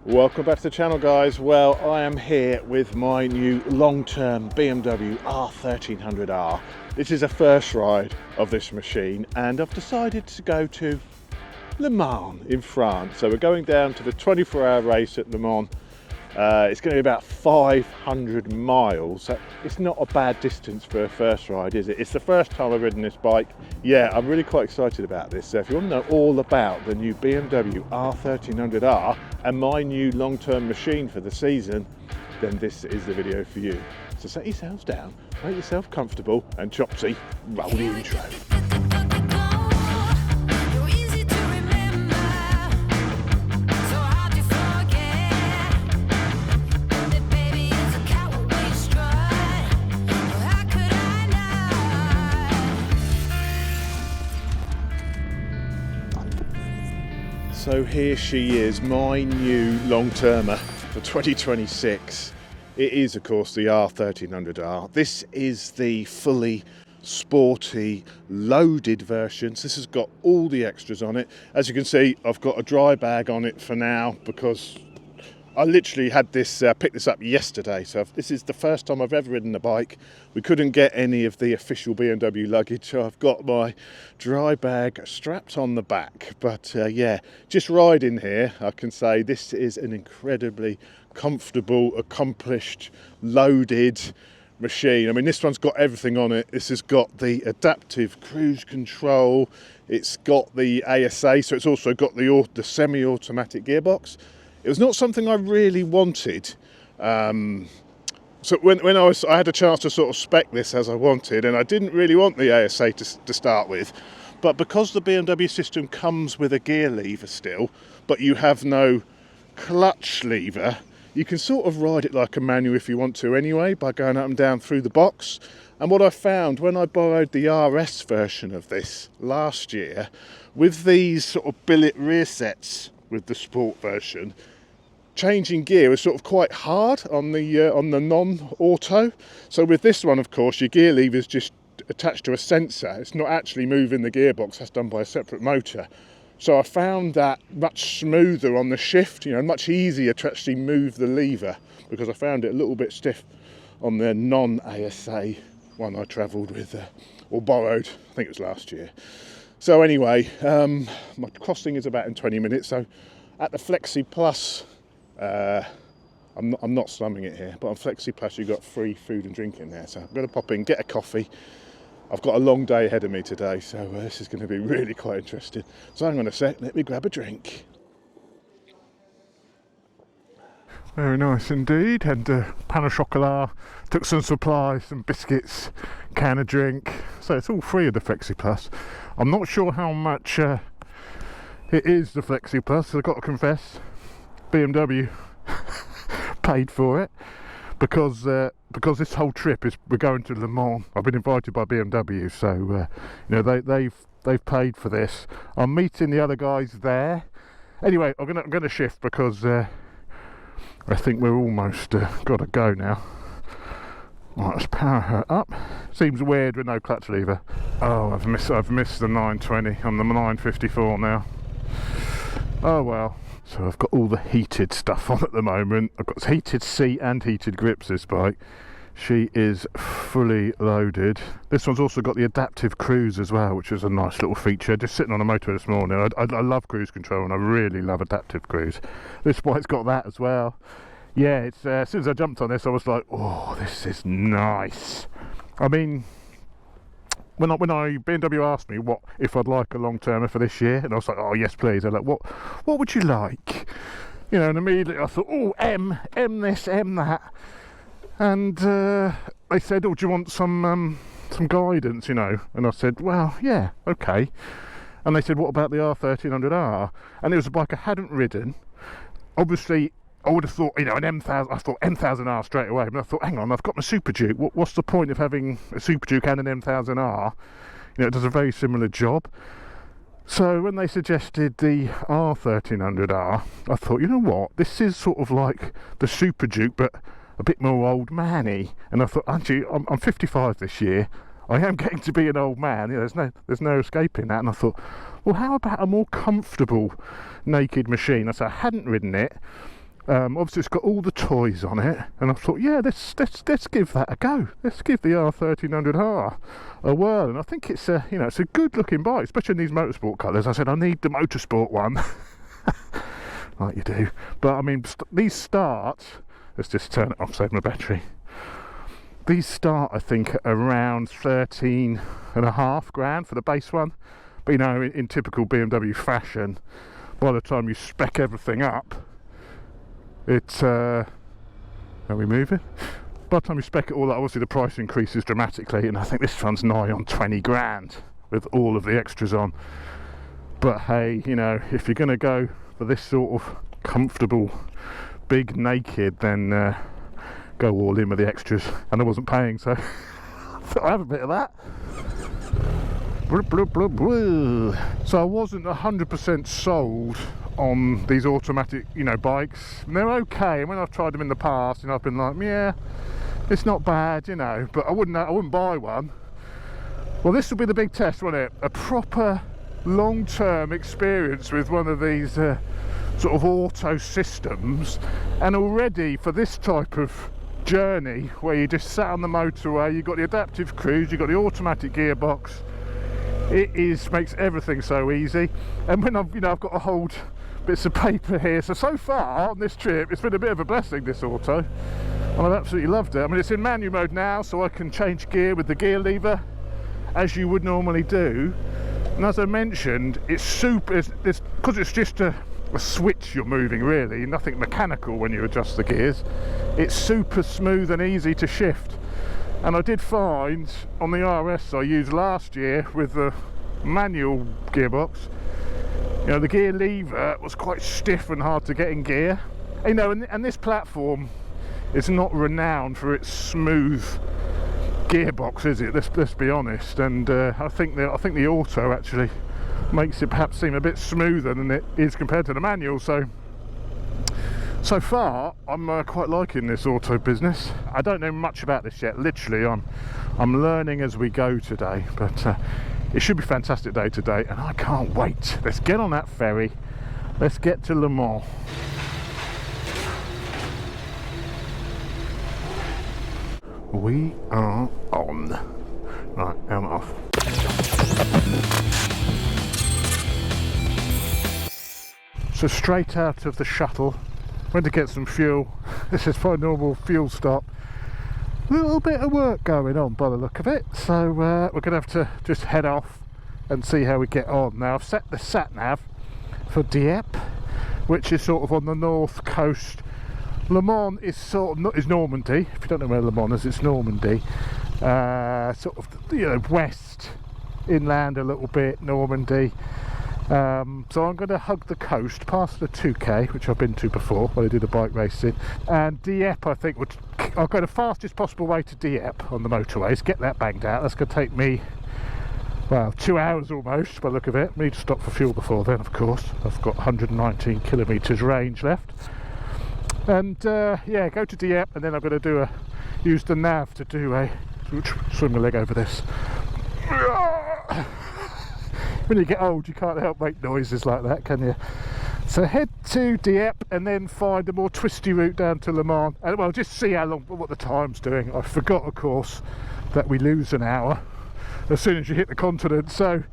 Welcome back to the channel, guys. Well, I am here with my new long-term BMW R1300R. This is a first ride of this machine, and I've decided to go to Le Mans in France. So we're going down to the 24-hour race at Le Mans. It's going to be about 500 miles. So it's not a bad distance for a first ride, is it? It's the first time I've ridden this bike. Yeah, I'm really quite excited about this. So if you want to know all about the new BMW R1300R and my new long-term machine for the season, then this is the video for you. So set yourselves down, make yourself comfortable, and Chopsy, roll the intro. So here she is, my new long-termer for 2026. It is, of course, the R1300R. This is the fully sporty, loaded version. So this has got all the extras on it. As you can see, I've got a dry bag on it for now because I literally had this, picked this up yesterday. So this is the first time I've ever ridden a bike. We couldn't get any of the official BMW luggage, so I've got my dry bag strapped on the back. But yeah, just riding here, I can say this is an incredibly comfortable, accomplished, loaded machine. I mean, this one's got everything on it. This has got the adaptive cruise control. It's got the ASA, so it's also got the semi-automatic gearbox. It was not something I really wanted. So when I had a chance to sort of spec this as I wanted, and I didn't really want the ASA to start with, but because the BMW system comes with a gear lever still, but you have no clutch lever, you can sort of ride it like a manual if you want to anyway, by going up and down through the box. And what I found when I borrowed the RS version of this last year, with these sort of billet rear sets with the sport version, changing gear was sort of quite hard on the non-auto. So with this one, of course, your gear lever is just attached to a sensor. It's not actually moving the gearbox. That's done by a separate motor. So I found that much smoother on the shift, much easier to actually move the lever, because I found it a little bit stiff on the non-ASA one I travelled with, or borrowed, I think it was last year. So anyway, my crossing is about in 20 minutes. So at the Flexi Plus, I'm not slumming it here, but on Flexi Plus you've got free food and drink in there. So I'm going to pop in, get a coffee. I've got a long day ahead of me today, so this is going to be really quite interesting. So hang on a sec, let me grab a drink. Very nice indeed, and pan au chocolat, took some supplies, some biscuits, can of drink, so it's all free of the Flexi Plus. I'm not sure how much it is, the Flexi Plus. I've got to confess, BMW paid for it, because this whole trip we're going to Le Mans. I've been invited by BMW, so they've paid for this. I'm meeting the other guys there. Anyway, I'm gonna shift because I think we're almost got to go now. Right, let's power her up. Seems weird with no clutch lever. Oh, I've missed the 920. I'm the 954 now. Oh well. So I've got all the heated stuff on at the moment. I've got heated seat and heated grips, this bike. She is fully loaded. This one's also got the adaptive cruise as well, which is a nice little feature. Just sitting on a motor this morning, I love cruise control, and I really love adaptive cruise. This bike's got that as well. Yeah, it's as soon as I jumped on this, I was like, oh, this is nice. I mean, when BMW asked me what if I'd like a long-termer for this year, and I was like, oh yes please. They're like, what would you like? And immediately I thought, oh, M this, M that. And they said, oh, do you want some guidance, And I said, well, yeah, okay. And they said, what about the R1300R? And it was a bike I hadn't ridden. Obviously, I would have thought, an M1000, I thought M1000R straight away. But I thought, hang on, I've got my Super Duke. What's the point of having a Super Duke and an M1000R? It does a very similar job. So when they suggested the R1300R, I thought, you know what? This is sort of like the Super Duke, but a bit more old manny. And I thought, actually, I'm 55 this year. I am getting to be an old man. There's no escaping that. And I thought, well, how about a more comfortable naked machine? I said I hadn't ridden it. Obviously it's got all the toys on it, and I thought, yeah, let's give that a go. Let's give the R1300R a whirl. And I think it's a, you know, it's a good looking bike, especially in these motorsport colours. I said I need the motorsport one, like you do. But I mean, these start. Let's just turn it off, save my battery. These start, I think, at around 13.5 grand for the base one. But you know, in typical BMW fashion, by the time you spec everything up, it's are we moving? By the time you spec it all up, obviously the price increases dramatically, and I think this one's nigh on 20 grand with all of the extras on. But hey, you know, if you're going to go for this sort of comfortable big naked, then go all in with the extras. And I wasn't paying, so I thought I'd have a bit of that. So I wasn't 100% sold on these automatic, you know, bikes. And they're okay, and when I've tried them in the past, you know, I've been like, yeah, it's not bad, you know, but I wouldn't buy one. Well, this will be the big test, won't it? A proper long-term experience with one of these sort of auto systems. And already for this type of journey where you just sat on the motorway, you've got the adaptive cruise, you've got the automatic gearbox, makes everything so easy. And when I've got to hold bits of paper here, so far on this trip it's been a bit of a blessing, this auto, and I've absolutely loved it. I mean, it's in manual mode now, so I can change gear with the gear lever as you would normally do. And as I mentioned, it's super, because it's just a switch you're moving, really nothing mechanical when you adjust the gears. It's super smooth and easy to shift. And I did find on the RS I used last year with the manual gearbox, you know, the gear lever was quite stiff and hard to get in gear, you know, and this platform is not renowned for its smooth gearbox, is it? Let's be honest. And I think the auto actually makes it perhaps seem a bit smoother than it is compared to the manual. So far I'm quite liking this auto business. I don't know much about this yet, literally I'm learning as we go today, but it should be a fantastic day today, and I can't wait. Let's get on that ferry, let's get to Le Mans. We are on. Right, I'm off. So straight out of the shuttle, went to get some fuel. This is my normal fuel stop. A little bit of work going on by the look of it, so we're going to have to just head off and see how we get on. Now I've set the sat nav for Dieppe, which is sort of on the north coast. Le Mans is is Normandy. If you don't know where Le Mans is, it's Normandy. Sort of, you know, west inland a little bit, Normandy. So I'm going to hug the coast past the 2K, which I've been to before when I did the bike racing. And Dieppe, I think, I'll go the fastest possible way to Dieppe on the motorways, get that banged out. That's going to take me, well, 2 hours almost by the look of it. I need to stop for fuel before then, of course. I've got 119 kilometres range left. And yeah, go to Dieppe, and then I'm going to use the nav to do swim my leg over this. When you get old, you can't help make noises like that, can you? So head to Dieppe and then find a more twisty route down to Le Mans, and well, just see what the time's doing. I forgot, of course, that we lose an hour as soon as you hit the continent. So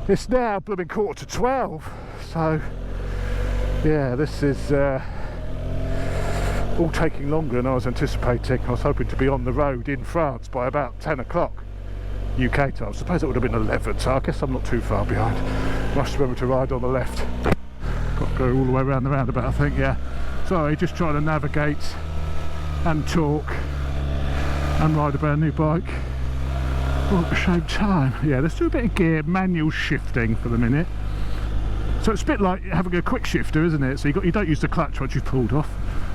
it's now blooming 11:45. So yeah, this is all taking longer than I was anticipating. I was hoping to be on the road in France by about 10 o'clock UK time. I suppose it would have been 11, so I guess I'm not too far behind. Must remember to ride on the left. Got to go all the way around the roundabout, I think, yeah. Sorry, just trying to navigate and talk and ride a brand new bike all at the same time. Yeah, let's do a bit of gear manual shifting for the minute. So it's a bit like having a quick shifter, isn't it? So you don't use the clutch once you've pulled off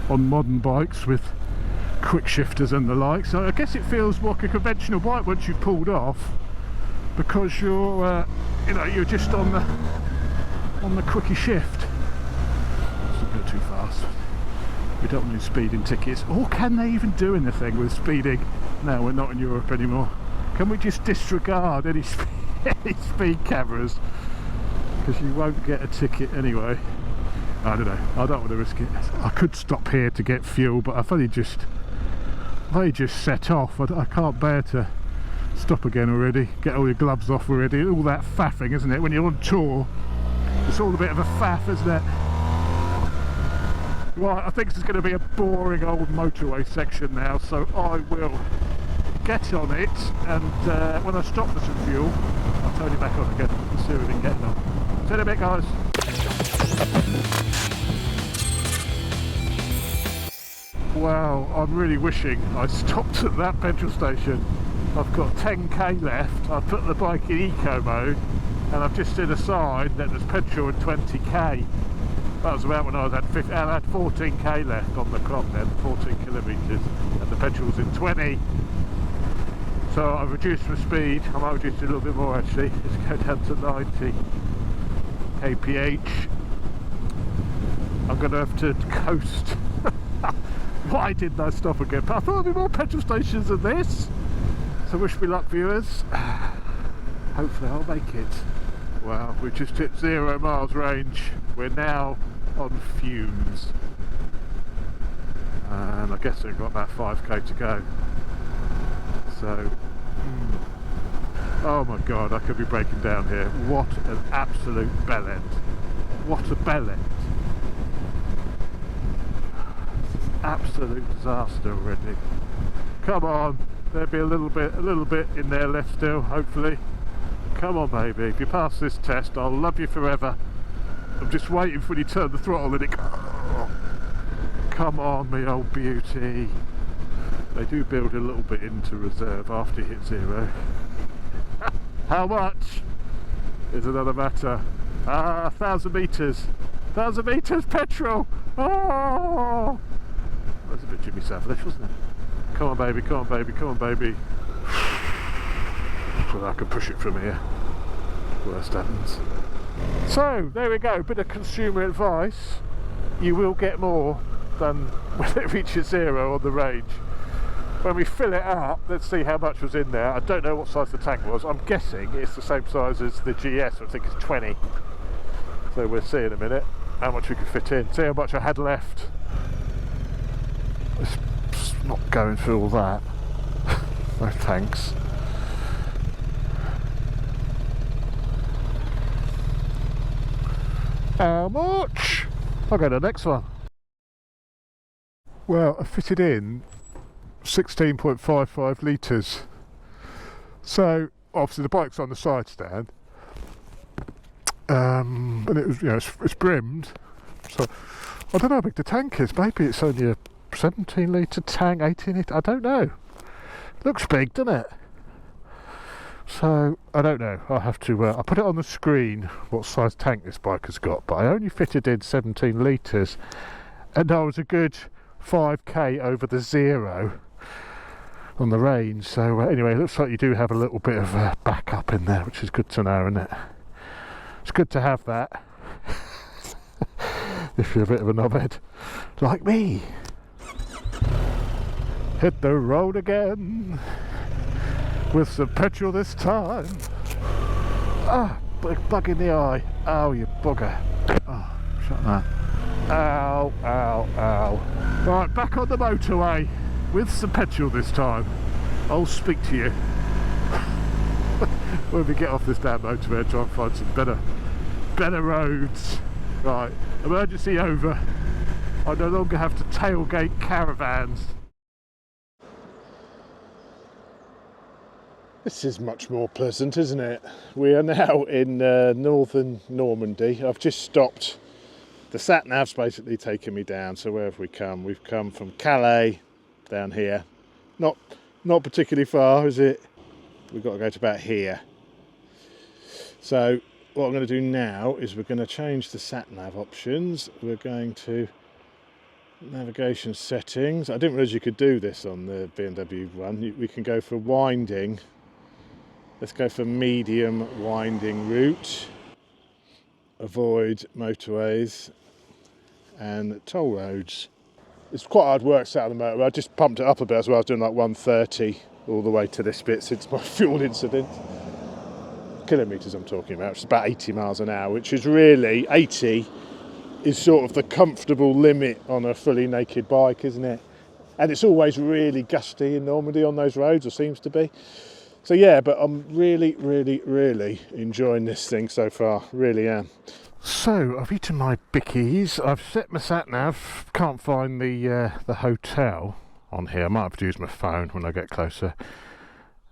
on modern bikes with quick shifters and the like. So I guess it feels like a conventional bike once you've pulled off, because you're you're just on the quickie shift. It's not going too fast. We don't want any speeding tickets. Or can they even do anything with speeding? No, we're not in Europe anymore. Can we just disregard any speed cameras? Because you won't get a ticket anyway. I don't know, I don't want to risk it. I could stop here to get fuel, but I've only just set off. I can't bear to stop again already. Get all your gloves off already. All that faffing, isn't it? When you're on tour, it's all a bit of a faff, isn't it? Right, I think this is going to be a boring old motorway section now, so I will get on it, and when I stop for some fuel, I'll turn it back on again and see if we can get on. See you in a bit, guys. Wow, I'm really wishing I stopped at that petrol station. I've got 10k left. I've put the bike in eco mode, and I've just seen a sign that there's petrol at 20k. That was about when I was at 50, and I had 14k left on the clock then, 14 kilometres, and the petrol was in 20. So I've reduced my speed. I might reduce it a little bit more actually. Let's go down to 90 kph. I'm going to have to coast. Why didn't I stop again? But I thought there'd be more petrol stations than this. So wish me luck, viewers. Hopefully I'll make it. Well, we just hit 0 miles range. We're now on fumes. And I guess we've got about 5k to go. So, oh my god, I could be breaking down here. What an absolute bell end. What a bell end. Absolute disaster already. Come on, there'll be a little bit in there left still, hopefully. Come on, baby, if you pass this test, I'll love you forever. I'm just waiting for you to turn the throttle and it... Come on, me old beauty. They do build a little bit into reserve after you hit 0. How much is another matter. 1,000 metres. 1,000 metres petrol. Oh, that's a bit Jimmy Savage, wasn't it? Come on, baby. Come on, baby. Come on, baby. Well, I can push it from here. Worst happens. So there we go. Bit of consumer advice. You will get more than when it reaches 0 on the range. When we fill it up, let's see how much was in there. I don't know what size the tank was. I'm guessing it's the same size as the GS, I think it's 20. So we'll see in a minute how much we can fit in. See how much I had left. It's not going through all that. No thanks. How much? I'll go to the next one. Well, I fitted in 16.55 litres. So obviously the bike's on the side stand, and it was, you know, it's brimmed. So I don't know how big the tank is. Maybe it's only a 17 litre tank, 18 litre. I don't know. Looks big, doesn't it? So I don't know. I'll have to. I put it on the screen what size tank this bike has got, but I only fitted in 17 litres, and I was a good 5k over the 0 on the range. So anyway, it looks like you do have a little bit of a backup in there, which is good to know, isn't it? It's good to have that if you're a bit of a knobhead like me. Hit the road again with some petrol this time. Ah, bug in the eye. Oh, you bugger. Oh, shut that. Ow, ow, ow. Right, back on the motorway with some petrol this time. I'll speak to you when we get off this damn motorway and try and find some better roads. Right, emergency over. I no longer have to tailgate caravans. This is much more pleasant, isn't it? We are now in northern Normandy. I've just stopped. The sat-nav's basically taken me down. So where have we come? We've come from Calais down here. Not particularly far, is it? We've got to go to about here. So what I'm going to do now is we're going to change the sat-nav options. We're going to navigation settings. I didn't realise you could do this on the BMW one. We can go for winding. Let's go for medium winding route. Avoid motorways and toll roads. It's quite hard work sat on the motorway. I just pumped it up a bit as well. I was doing like 130 all the way to this bit since my fuel incident. Kilometres I'm talking about, it's about 80 miles an hour, which is really 80 is sort of the comfortable limit on a fully naked bike, isn't it? And it's always really gusty in Normandy on those roads, or seems to be. So yeah, but I'm really, really, really enjoying this thing so far, really am. So I've eaten my bickies, I've set my sat nav, can't find the hotel on here. I might have to use my phone when I get closer.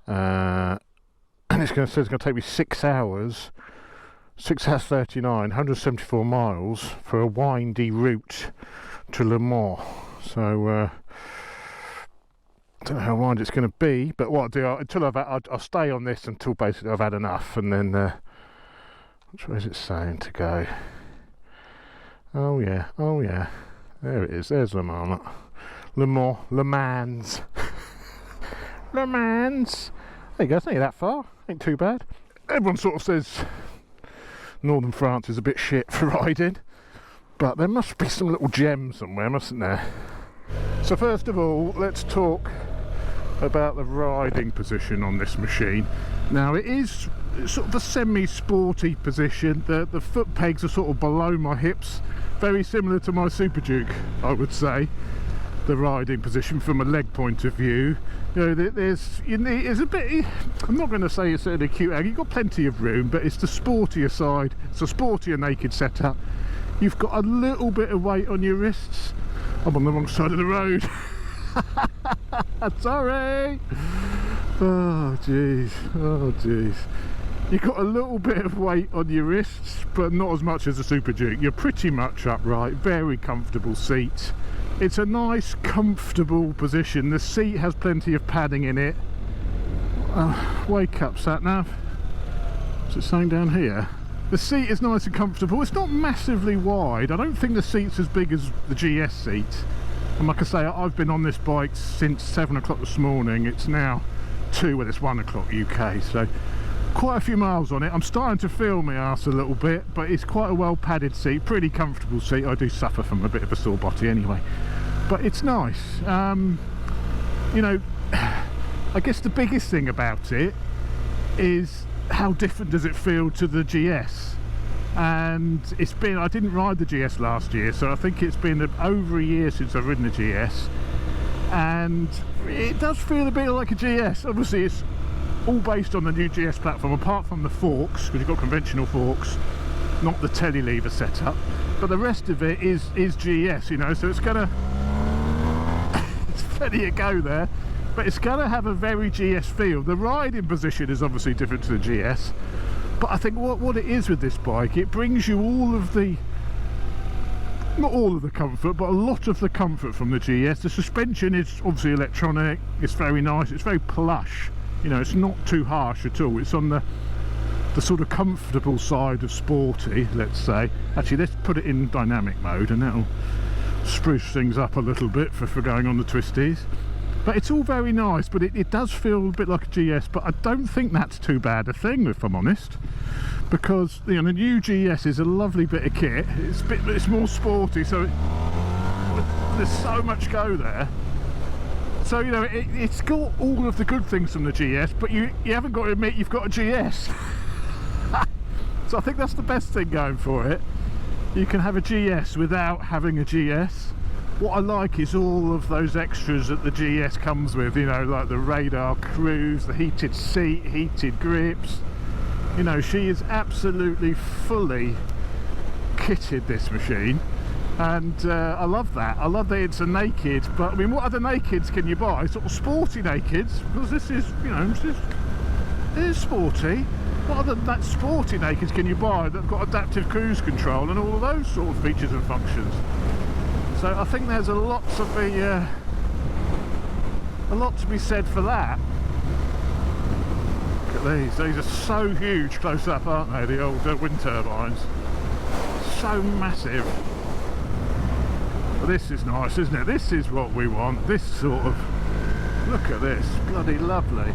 And it's going to take me 6 hours, 6 hours 39, 174 miles for a windy route to Le Mans. So I don't know how wide it's going to be, but what I'll do, until I'll stay on this until basically I've had enough, and then which way is it saying to go? Oh yeah, there it is. There's Le Mans, Le Mans. Le Mans. There you go. It's not that far. Ain't too bad. Everyone sort of says northern France is a bit shit for riding, but there must be some little gems somewhere, mustn't there? So first of all, let's talk about the riding position on this machine. Now it is sort of a semi-sporty position. The foot pegs are sort of below my hips, very similar to my Super Duke, I would say. The riding position from a leg point of view, you know, there's a bit, I'm not going to say it's an acute angle, you've got plenty of room, but it's the sportier side. It's a sportier naked setup. You've got a little bit of weight on your wrists. I'm on the wrong side of the road. Sorry. Oh jeez, oh jeez. You've got a little bit of weight on your wrists, but not as much as a Super Duke. You're pretty much upright, very comfortable seat. It's a nice comfortable position. The seat has plenty of padding in it. Wake up, sat nav. Is it saying down here? The seat is nice and comfortable. It's not massively wide. I don't think the seat's as big as the GS seat. And like I say, I've been on this bike since 7 o'clock this morning. It's now 2, well, it's 1 o'clock UK, so quite a few miles on it. I'm starting to feel my arse a little bit, but it's quite a well padded seat, pretty comfortable seat. I do suffer from a bit of a sore body anyway, but it's nice. You know, I guess the biggest thing about it is how different does it feel to the GS. And it's been, I didn't ride the GS last year, so I think it's been over a year since I've ridden the GS, and it does feel a bit like a GS. Obviously it's all based on the new GS platform, apart from the forks, because you've got conventional forks, not the telly lever setup, but the rest of it is GS, you know, so it's gonna it's plenty of go there, but it's gonna have a very GS feel. The riding position is obviously different to the GS, but I think what it is with this bike, it brings you all of the, not all of the comfort, but a lot of the comfort from the GS. The suspension is obviously electronic, it's very nice, it's very plush, you know, it's not too harsh at all. It's on the sort of comfortable side of sporty, let's say. Actually, let's put it in dynamic mode and that'll spruce things up a little bit for going on the twisties. But it's all very nice, but it does feel a bit like a GS, but I don't think that's too bad a thing, if I'm honest, because, you know, the new GS is a lovely bit of kit. It's more sporty, so there's so much go there. So, you know, it's got all of the good things from the GS, but you haven't got to admit you've got a GS. So I think that's the best thing going for it. You can have a GS without having a GS. What I like is all of those extras that the GS comes with, you know, like the radar cruise, the heated seat, heated grips. You know, she is absolutely fully kitted, this machine, and I love that. I love that it's a naked, but I mean, what other nakeds can you buy? Sort of sporty nakeds, because this is, you know, it is sporty. What other that sporty nakeds can you buy that have got adaptive cruise control and all of those sort of features and functions? So I think there's a lot to be said for that. Look at these are so huge close up, aren't they, the old wind turbines? So massive. But this is nice, isn't it? This is what we want, this sort of, look at this, bloody lovely.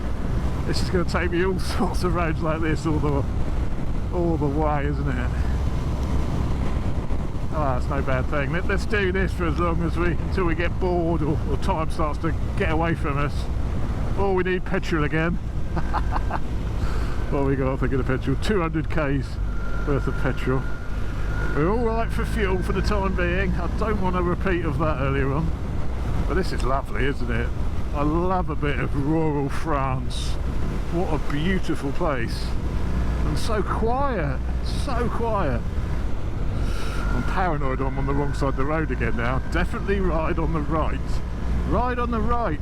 This is going to take me all sorts of roads like this all the way, isn't it? Oh, that's no bad thing. Let's do this for as long as until we get bored or time starts to get away from us. Oh, we need petrol again. What we got, I think, of the petrol, 200 k's worth of petrol. We're all right for fuel for the time being. I don't want a repeat of that earlier on. But this is lovely, isn't it? I love a bit of rural France. What a beautiful place. And so quiet, so quiet. I'm paranoid I'm on the wrong side of the road again now. Definitely ride on the right. Ride on the right.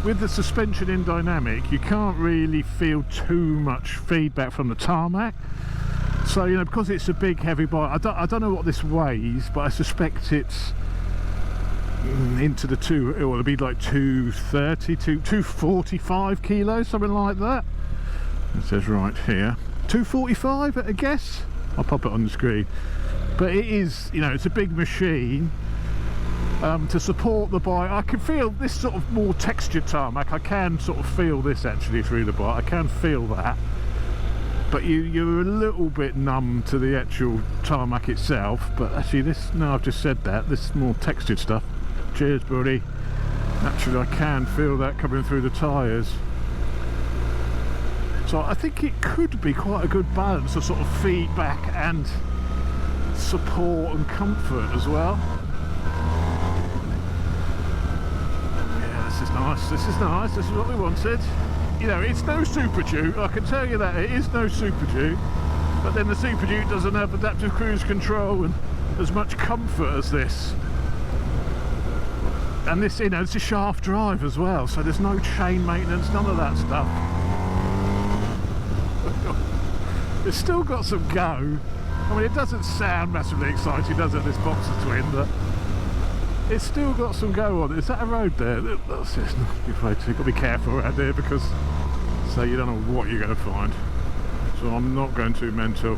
With the suspension in dynamic, you can't really feel too much feedback from the tarmac. So, you know, because it's a big heavy bike, I don't know what this weighs, but I suspect it's into the it'll be like 230 to 245 kilos, something like that. It says right here 245 I guess. I'll pop it on the screen. But it is, you know, it's a big machine. To support the bike, I can feel this sort of more textured tarmac. I can sort of feel this actually through the bike. I can feel that. But you're a little bit numb to the actual tarmac itself. But actually this, no, I've just said that, this is more textured stuff. Cheers, buddy. Actually, I can feel that coming through the tyres. So I think it could be quite a good balance of sort of feedback and support and comfort as well. Yeah, this is nice, this is nice, this is what we wanted. You know, it's no Super Duke, I can tell you that, it is no Super Duke. But then the Super Duke doesn't have adaptive cruise control and as much comfort as this. And this, you know, it's a shaft drive as well, so there's no chain maintenance, none of that stuff. It's still got some go. I mean, it doesn't sound massively exciting, does it, this Boxer Twin, but it's still got some go on it. Is that a road there? That's it. You've got to be careful around here because, so you don't know what you're going to find. So I'm not going too mental,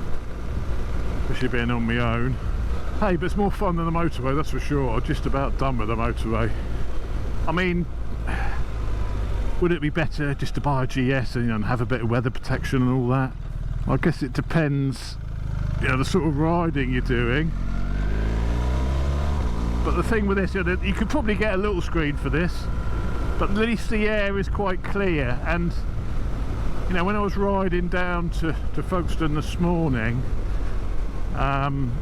especially being on my own. Hey, but it's more fun than the motorway, that's for sure. Just about done with the motorway. I mean, would it be better just to buy a GS and, you know, and have a bit of weather protection and all that? I guess it depends, you know, the sort of riding you're doing. But the thing with this, you know, you could probably get a little screen for this, but at least the air is quite clear. And you know, when I was riding down to Folkestone this morning,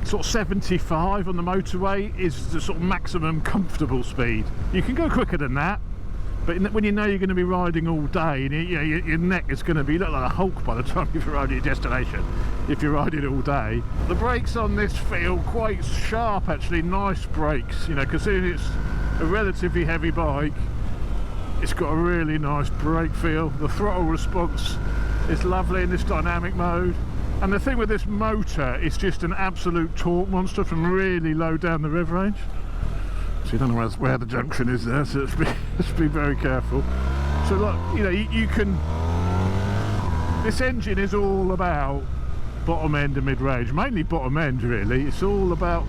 sort of 75 on the motorway is the sort of maximum comfortable speed. You can go quicker than that, but when you know you're going to be riding all day, and you know, your neck is going to be look like a Hulk by the time you've arrived at your destination if you're riding all day. The brakes on this feel quite sharp actually, nice brakes, you know, considering it's a relatively heavy bike. It's got a really nice brake feel. The throttle response is lovely in this dynamic mode. And the thing with this motor, it's just an absolute torque monster from really low down the rev range. So you don't know where the junction is there, so let's be very careful. So look, you know, you can, this engine is all about bottom end and mid range, mainly bottom end really. It's all about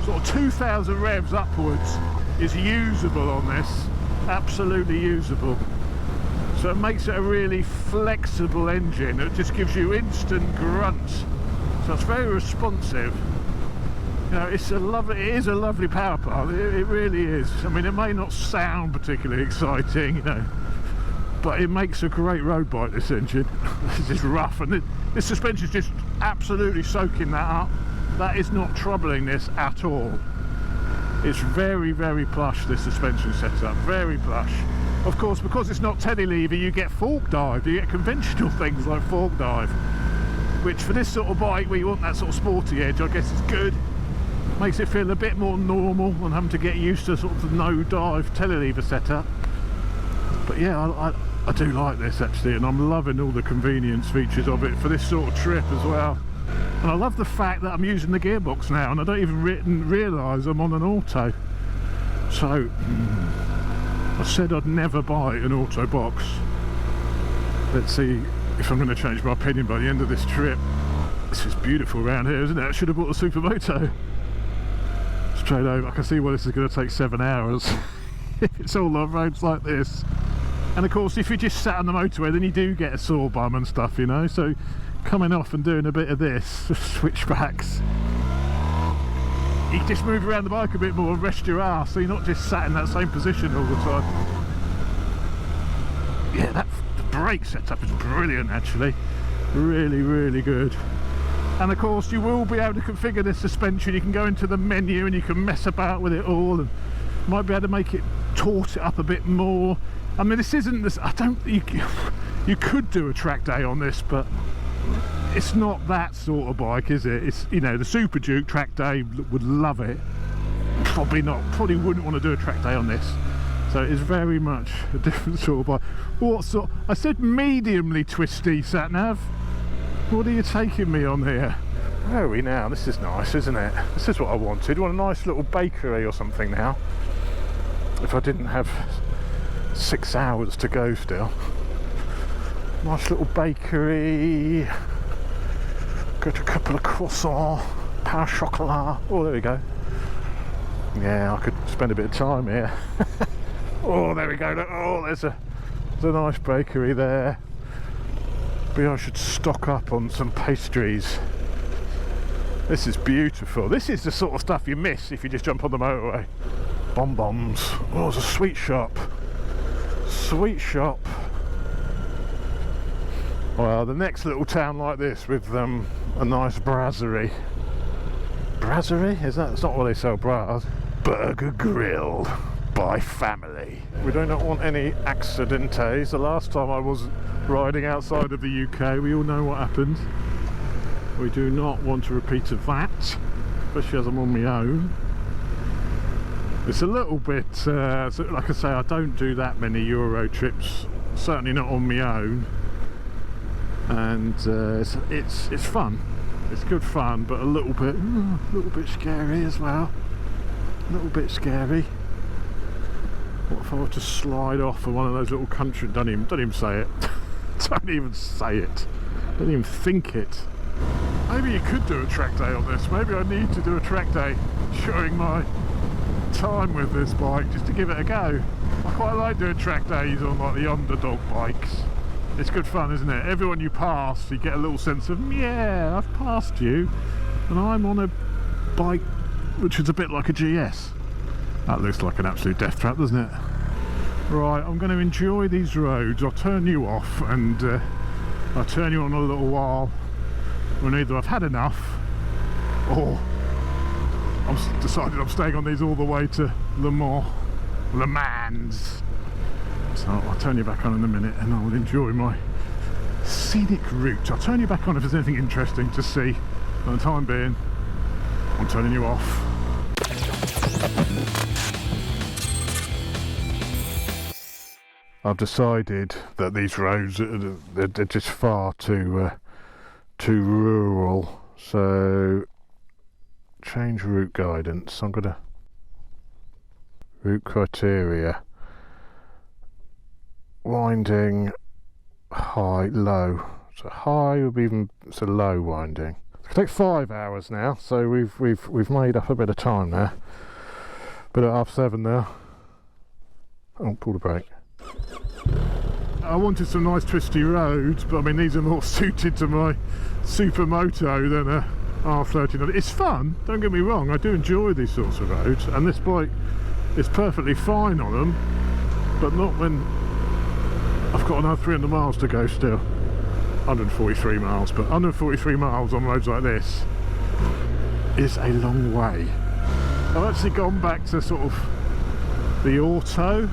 sort of 2,000 revs upwards is usable on this, absolutely usable. So it makes it a really flexible engine. It just gives you instant grunt. So it's very responsive. You know, it is a lovely power plant. It really is. I mean, it may not sound particularly exciting, you know, but it makes a great road bike, this engine. This is rough, and this suspension is just absolutely soaking that up. That is not troubling this at all. It's very, very plush, this suspension setup, very plush. Of course, because it's not telelever, you get fork dive, you get conventional things like fork dive, which for this sort of bike where you want that sort of sporty edge, I guess is good. Makes it feel a bit more normal than having to get used to sort of the no dive telelever setup. But yeah, I do like this actually, and I'm loving all the convenience features of it for this sort of trip as well. And I love the fact that I'm using the gearbox now and I don't even realise I'm on an auto. So I said I'd never buy an auto box. Let's see if I'm going to change my opinion by the end of this trip. This is beautiful around here, isn't it? I should have bought the Supermoto. Straight over. I can see why this is going to take 7 hours if it's all on roads like this. And of course, if you just sat on the motorway, then you do get a sore bum and stuff, you know. So coming off and doing a bit of this, switchbacks, you can just move around the bike a bit more and rest your ass, so you're not just sat in that same position all the time. Yeah, the brake setup is brilliant actually, really, really good. And of course you will be able to configure this suspension. You can go into the menu and you can mess about with it all, and might be able to make it taut it up a bit more. I mean, this isn't this, I don't, you could do a track day on this, but it's not that sort of bike, is it? It's, you know, the Super Duke track day would love it. Probably not, probably wouldn't want to do a track day on this. So it is very much a different sort of bike. What sort? I said mediumly twisty, sat-nav. What are you taking me on here? Where are we now? This is nice, isn't it? This is what I wanted. I want a nice little bakery or something now. If I didn't have 6 hours to go still. Nice little bakery. Got a couple of croissants, pain au chocolat. Oh, there we go. Yeah, I could spend a bit of time here. Oh, there we go. Look. Oh, there's a nice bakery there. Maybe I should stock up on some pastries. This is beautiful. This is the sort of stuff you miss if you just jump on the motorway. Bonbons. Oh, there's a sweet shop. Sweet shop. Well, the next little town like this with a nice brasserie. Brasserie? Is that? It's not where they sell bras. Burger Grill by family. We do not want any accidentes. The last time I was riding outside of the UK, we all know what happened. We do not want a repeat of that, especially as I'm on my own. It's a little bit, like I say, I don't do that many Euro trips, certainly not on my own, and it's fun. It's good fun, but a little bit scary as well. A little bit scary. What if I were to slide off of one of those little country? Don't even say it. Don't even say it. Don't even think it. Maybe you could do a track day on this. Maybe I need to do a track day showing my time with this bike just to give it a go. I quite like doing track days on like the underdog bikes. It's good fun, isn't it? Everyone you pass, you get a little sense of, yeah, I've passed you, and I'm on a bike which is a bit like a GS. That looks like an absolute death trap, doesn't it? Right, I'm going to enjoy these roads. I'll turn you off, and I'll turn you on a little while when either I've had enough or I've decided I'm staying on these all the way to Le Mans. So I'll turn you back on in a minute and I will enjoy my scenic route. I'll turn you back on if there's anything interesting to see. For the time being, I'm turning you off. I've decided that these roads they're just far too rural, so change route guidance. I'm gonna route criteria, winding, high, low. So high would be even, so low winding. It take 5 hours now, so we've made up a bit of time there. But at 7:30 now. Oh, pull the brake. I wanted some nice twisty roads, but I mean these are more suited to my supermoto than a R13. It's fun, don't get me wrong, I do enjoy these sorts of roads, and this bike is perfectly fine on them, but not when I've got another 300 miles to go still. 143 miles, but 143 miles on roads like this is a long way. I've actually gone back to sort of the auto.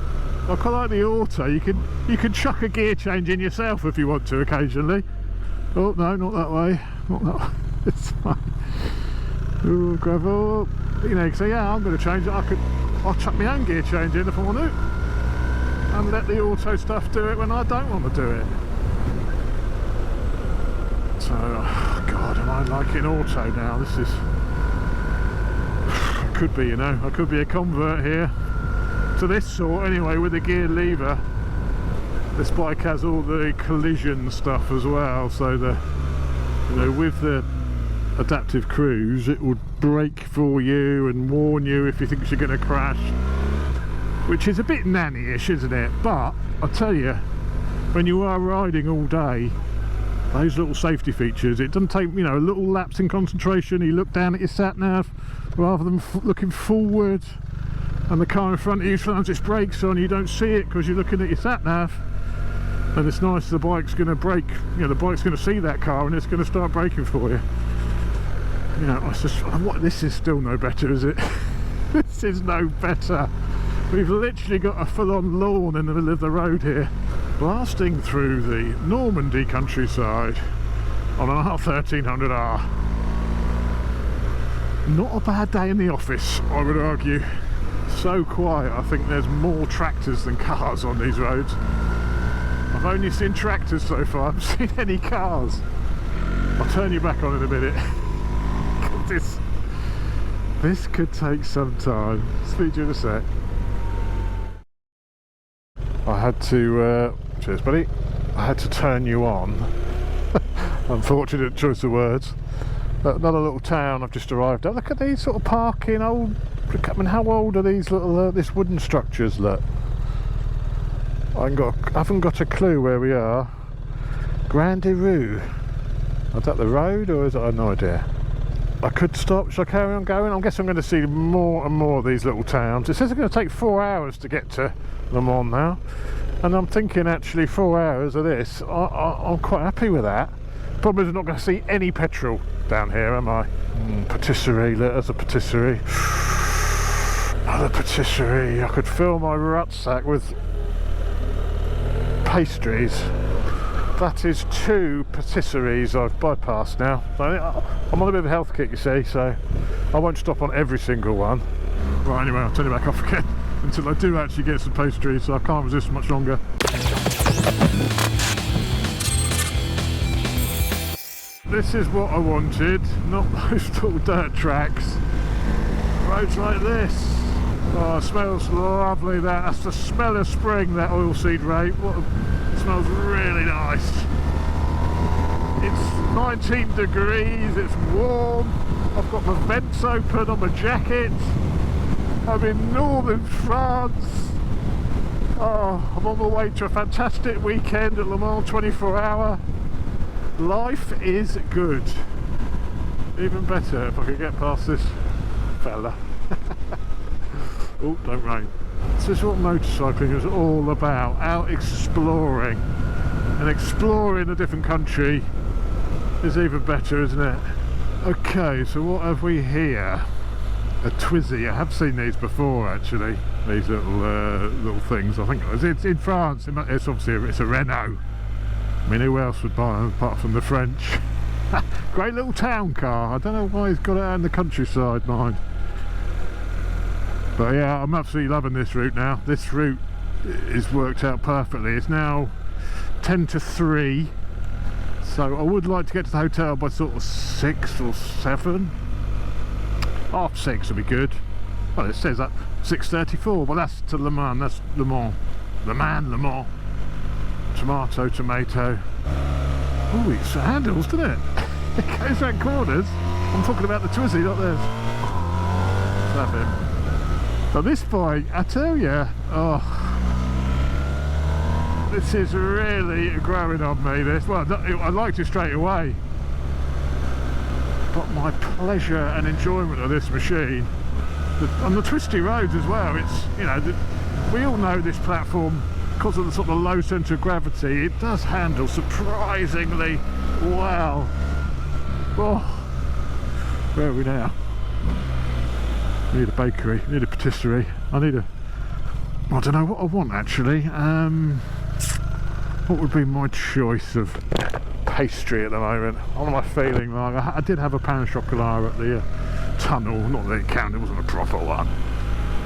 I quite like the auto. You can chuck a gear change in yourself if you want to occasionally. Oh no, not that way. Not that way. It's fine. Ooh, gravel. You know, so yeah, I'm going to change it. I'll chuck my own gear change in if I want to, and let the auto stuff do it when I don't want to do it. So, oh God, am I liking auto now? This is. It could be, you know. I could be a convert here to this sort anyway, with the gear lever. This bike has all the collision stuff as well, so with the adaptive cruise it would brake for you and warn you if you think you're going to crash, which is a bit nanny-ish, isn't it? But I tell you, when you are riding all day, those little safety features, it doesn't take, a little lapse in concentration. You look down at your sat-nav rather than looking forward, and the car in front of you slams its brakes on, you don't see it because you're looking at your sat-nav. And it's nice, the bike's going to brake, the bike's going to see that car and it's going to start braking for you. you know, I just, what, this is still no better, is it? This is no better. We've literally got a full-on lawn in the middle of the road here, blasting through the Normandy countryside on an R1300R. Not a bad day in the office, I would argue. So quiet, I think there's more tractors than cars on these roads. I've only seen tractors so far, I haven't seen any cars. I'll turn you back on in a minute. This could take some time. Speak to you in a sec. I had to, cheers buddy, I had to turn you on. Unfortunate choice of words. Another little town I've just arrived at. Look at these sort of parking old, I mean, how old are these little, this wooden structures, look. I haven't got a clue where we are. Grandirou. Is that the road or is it? I have no idea. I could stop. Should I carry on going? I guess I'm going to see more and more of these little towns. It says it's going to take 4 hours to get to Le Mans now, and I'm thinking actually 4 hours of this, I'm quite happy with that. Problem is I'm not going to see any petrol down here, am I? Patisserie, there's a patisserie. Another patisserie. I could fill my rucksack with pastries. That is 2 patisseries I've bypassed now. I'm on a bit of a health kick, you see, so I won't stop on every single one. Right, anyway, I'll turn it back off again until I do actually get some pastries, so I can't resist much longer. This is what I wanted, not those little dirt tracks. Roads like this. Oh, it smells lovely, that's the smell of spring, that oilseed rape. It smells really nice. It's 19 degrees, it's warm, I've got my vents open on my jacket. I'm in northern France. Oh, I'm on my way to a fantastic weekend at Le Mans 24-hour. Life is good. Even better if I could get past this fella. Oh, don't rain. This is what motorcycling is all about, out exploring. And exploring a different country is even better, isn't it? Okay, so what have we here? A Twizy. I have seen these before actually, these little things. I think it's in France. It's obviously it's a Renault. I mean, who else would buy them apart from the French? Great little town car. I don't know why he's got it out in the countryside, mind. But yeah, I'm absolutely loving this route now. This route is worked out perfectly. It's now 10 to 3, so I would like to get to the hotel by sort of 6 or 7. Half 6 would be good. Well, it says that 6:34, but that's to Le Mans. That's Le Mans. Le Mans. Tomato. Oh, it's handles, doesn't it? It goes around corners. I'm talking about the Twizy, not this. Slap him. So this bike, I tell you, oh, this is really growing on me. This, well, I liked it straight away, but my pleasure and enjoyment of this machine, on the twisty roads as well. It's, you know, we all know this platform, because of the sort of low centre of gravity, it does handle surprisingly well. Oh, where are we now? Need a bakery, need a patisserie. I don't know what I want actually. What would be my choice of pastry at the moment? What am I feeling like? I did have a pain au chocolat at the tunnel, not that it counted, it wasn't a proper one.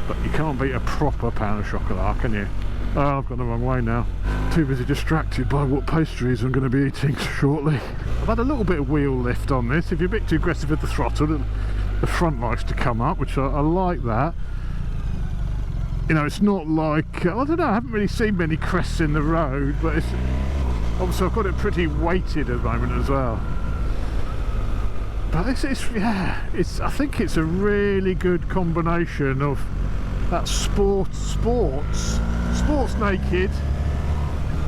But you can't beat a proper pain au chocolat, can you? Oh, I've gone the wrong way now. Too busy distracted by what pastries I'm going to be eating shortly. I've had a little bit of wheel lift on this. If you're a bit too aggressive with the throttle, the front likes to come up, which I like that. You know, it's not like, I don't know, I haven't really seen many crests in the road, but it's obviously I've got it pretty weighted at the moment as well. But yeah, I think it's a really good combination of that sports naked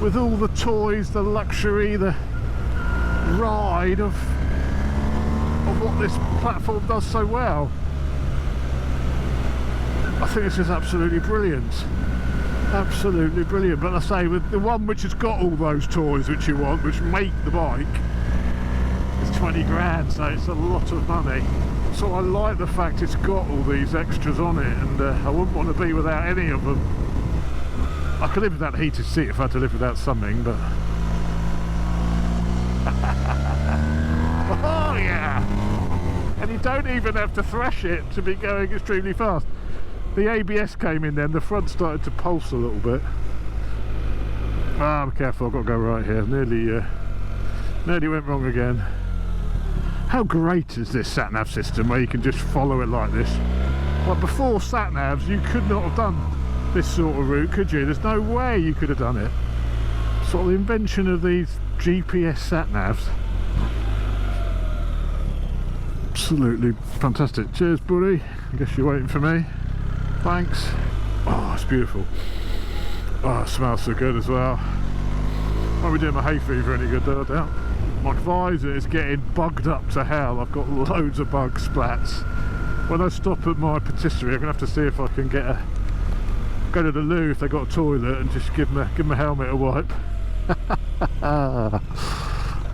with all the toys, the luxury, the ride of what this platform does so well. I think this is absolutely brilliant. Absolutely brilliant. But I say, with the one which has got all those toys which you want, which make the bike, it's 20 grand, so it's a lot of money. So I like the fact it's got all these extras on it, and I wouldn't want to be without any of them. I could live without the heated seat if I had to live without something, but oh yeah! And you don't even have to thrash it to be going extremely fast. The ABS came in then, the front started to pulse a little bit. Ah, be careful, I've got to go right here. Nearly went wrong again. How great is this sat-nav system where you can just follow it like this? Like before sat-navs, you could not have done this sort of route, could you? There's no way you could have done it. Sort of the invention of these GPS sat-navs. Absolutely fantastic. Cheers, buddy. I guess you're waiting for me. Thanks. Oh, it's beautiful. Oh, it smells so good as well. Won't be doing my hay fever any good though, I doubt. My visor is getting bugged up to hell. I've got loads of bug splats. When I stop at my patisserie, I'm gonna have to see if I can go to the loo if they got a toilet and just give my helmet a wipe.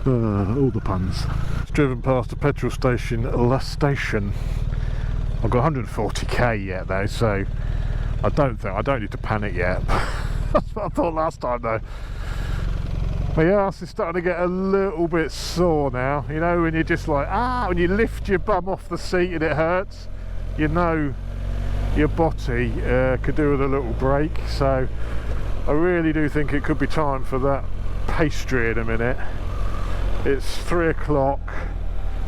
All the puns. It's driven past a petrol station, La Station. I've got 140k yet though, so I don't need to panic yet. That's what I thought last time though. My arse is starting to get a little bit sore now. You know, when you're just like, when you lift your bum off the seat and it hurts, you know your body could do with a little break. So I really do think it could be time for that pastry in a minute. It's 3 o'clock,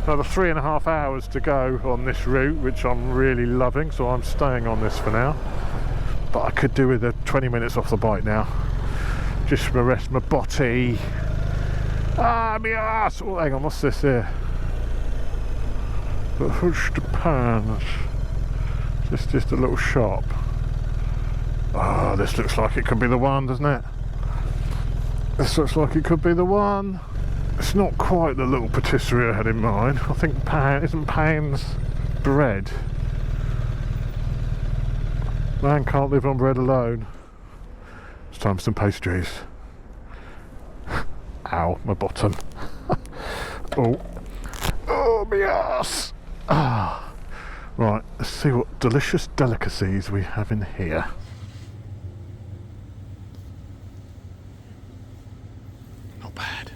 another 3.5 hours to go on this route, which I'm really loving, so I'm staying on this for now. But I could do with 20 minutes off the bike now. Just to rest my body. My ass! Oh, hang on, what's this here? The Hush de Pans. Just a little shop. Oh, this looks like it could be the one, doesn't it? This looks like it could be the one. It's not quite the little patisserie I had in mind. I think isn't Pan's bread? Man can't live on bread alone. It's time for some pastries. Ow, my bottom. Oh, my ass. Right, let's see what delicious delicacies we have in here. Not bad.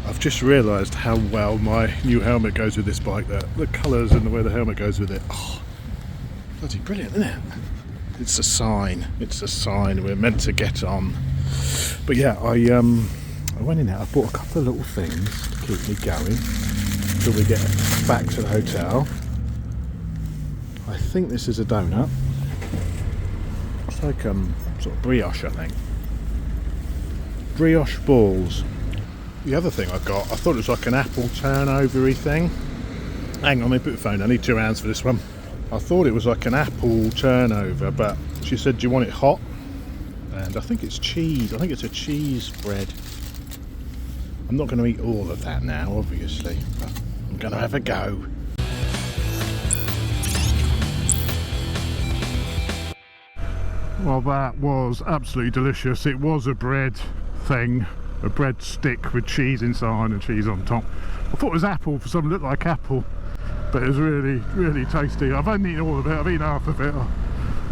I've just realised how well my new helmet goes with this bike. The colours and the way the helmet goes with it. Oh, bloody brilliant, isn't it? It's a sign. It's a sign we're meant to get on. But yeah, I went in there. I bought a couple of little things to keep me going till we get back to the hotel. I think this is a donut. It's like sort of brioche, I think. Brioche balls. The other thing I got, I thought it was like an apple turnover-y thing. Hang on, let me put the phone. I need £2 for this one. I thought it was like an apple turnover, but she said, do you want it hot? And I think it's cheese. I think it's a cheese bread. I'm not going to eat all of that now, obviously, but I'm going to have a go. Well, that was absolutely delicious. It was a bread thing, a bread stick with cheese inside and cheese on top. I thought it was apple for something that looked like apple, but it was really, really tasty. I've only eaten all of it. I've eaten half of it.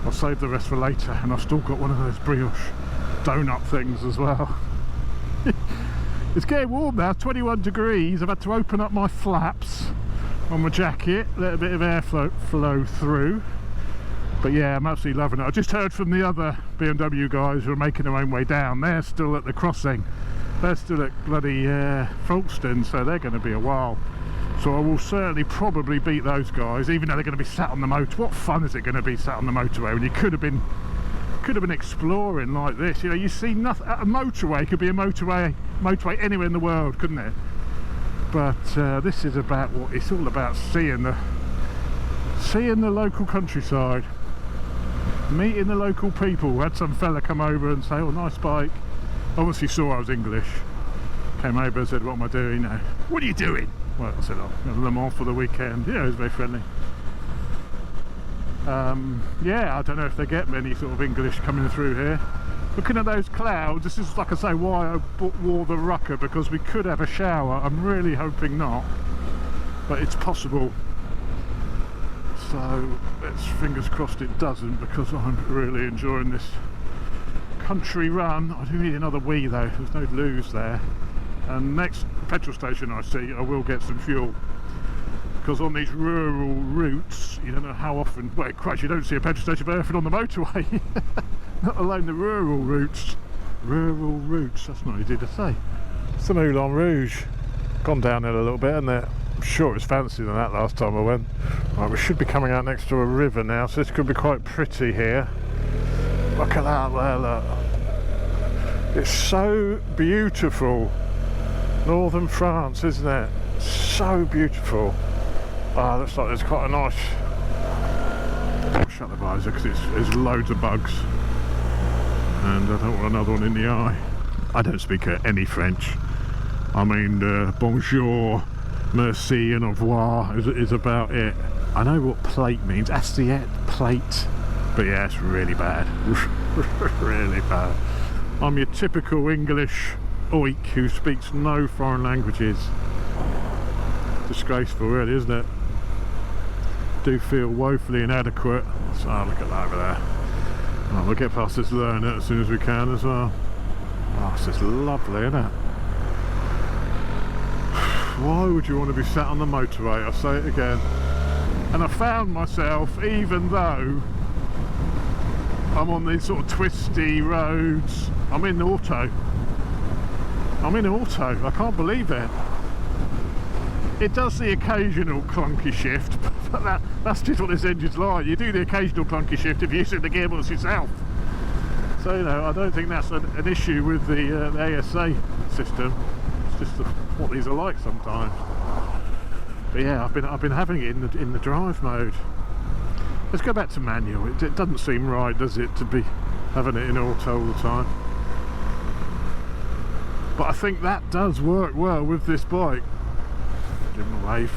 I'll save the rest for later, and I've still got one of those brioche donut things as well. It's getting warm now, 21 degrees. I've had to open up my flaps on my jacket, let a bit of air flow through. But yeah, I'm absolutely loving it. I just heard from the other BMW guys who are making their own way down. They're still at the crossing. They're still at bloody Folkestone, so they're going to be a while. So I will certainly probably beat those guys, even though they're going to be sat on the motor. What fun is it going to be sat on the motorway when you could have been exploring like this? You know, you see nothing. A motorway could be a motorway anywhere in the world, couldn't it? But this is about what it's all about: seeing the local countryside, meeting the local people. We had some fella come over and say, "Oh, nice bike." Obviously saw I was English. Came over and said, "What am I doing now?" "What are you doing?" Well, I said, "Oh, I'm going to Le Mans for the weekend." Yeah, it was very friendly. Yeah, I don't know if they get many sort of English coming through here. Looking at those clouds, this is, like I say, why I wore the rucker, because we could have a shower. I'm really hoping not. but it's possible. So let's fingers crossed it doesn't, because I'm really enjoying this country run. I do need another wee though, there's no loos there. And next petrol station I see, I will get some fuel, because on these rural routes you don't know how often, well Christ, you don't see a petrol station very often on the motorway. Not alone the rural routes. Rural routes, that's not easy to say. It's the Moulin Rouge. Gone downhill a little bit, isn't it? I'm sure it's fancier than that last time I went. Right, we should be coming out next to a river now, so this could be quite pretty here. Look at that there, look. It's so beautiful. Northern France, isn't it? So beautiful. Ah, looks like there's quite a nice... I'll shut the visor because there's loads of bugs. And I don't want another one in the eye. I don't speak any French. I mean, bonjour, merci and au revoir is about it. I know what plate means, assiette, plate, but yeah, it's really bad. Really bad. I'm your typical English oik who speaks no foreign languages. Disgraceful really, isn't it? Do feel woefully inadequate. So look at that over there. Oh, we'll get past this learner as soon as we can as well. Oh, it's just lovely, isn't it? Why would you want to be sat on the motorway? I'll say it again. And I found myself, even though I'm on these sort of twisty roads, I'm in auto. I'm in auto. I can't believe it. It does the occasional clunky shift, but that's just what this engine's like. You do the occasional clunky shift if you're using the gearbox yourself. So, you know, I don't think that's an issue with the ASA system. It's just what these are like sometimes. But yeah, I've been having it in the drive mode. Let's go back to manual. It doesn't seem right, does it, to be having it in auto all the time. But I think that does work well with this bike. Give him a wave.